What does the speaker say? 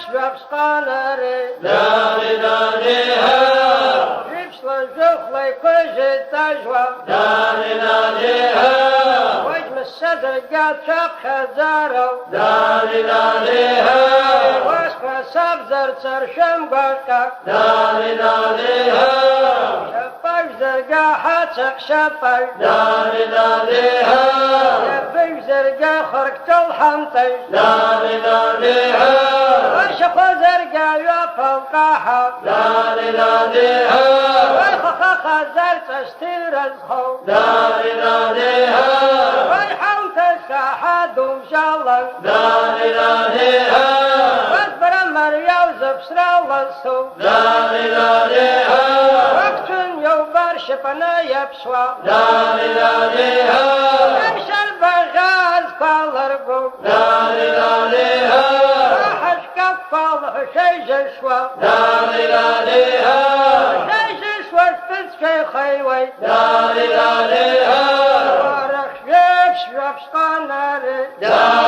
شبسقاناري داري داري ها جبسلا جوخلي كوزي تجوى داري داري ها وجم السدر قال شاق خزارو داري داري ها واسقى سبزر ترشم قرقك داري داري ها شفاق زرقا حاتق شفاق داري داري ها يبي زرقا خرقت الحمطي داري داري ها وشخ زرقا يوفى القاحة داري داري ها والخخخ زرت استير الخو داري داري ها والحوت الساحة دوم شالك داري داري ها واصبر مريا وزبسرا والسو داري داري ها وقت يوبر شبنا يبسوا داري داري ها امش البغاز كالرقو داري داري ها راحش كفال شي جشوا داري داري ها شي جشوا تسكي خيوي داري داري ها ورخ شبش شبش قناري داري